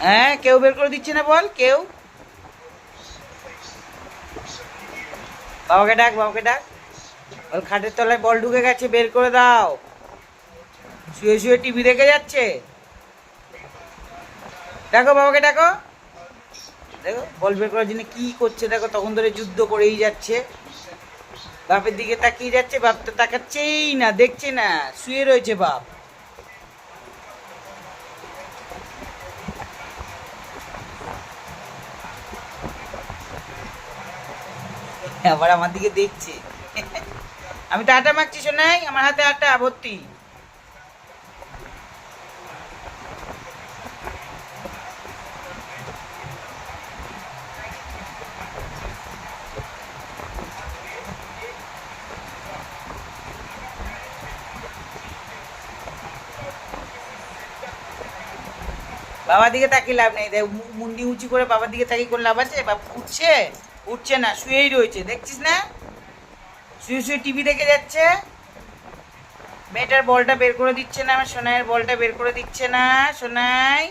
হ্যাঁ, কেউ বের করে দিচ্ছে না, বল কেউ। বাবাকে ডাক, বাবাকে ডাক। বল খাটের তলায় বল ঢুকে গেছে, বের করে দাও। শুয়ে শুয়ে টিভি দেখে যাচ্ছে। দেখো বাবাকে ডাকো। দেখো বল বের করার জন্য কি করছে, দেখো তখন ধরে যুদ্ধ করেই যাচ্ছে। বাপের দিকে তাকিয়ে যাচ্ছে, বাপ তো তাকাচ্ছেই না, দেখছে না, শুয়ে রয়েছে বাপ। আবার আমার দিকে দেখছে। আমি তো আটা মাখছি, শোনাই আমার হাতে আটা ভর্তি। বাবার দিকে তাকিয়ে লাভ নেই, দেখ মুন্ডি উঁচু করে বাবার দিকে তাকিয়ে কোন লাভ আছে? বাপ উঠছে? উঠছে না, শুয়েই রয়েছে, দেখছিস না? শুয়ে শুয়ে টিভি দেখে যাচ্ছে। মেয়েটার বলটা বের করে দিচ্ছে না, আমার সোনাইয়ের বলটা বের করে দিচ্ছে না, সোনাই।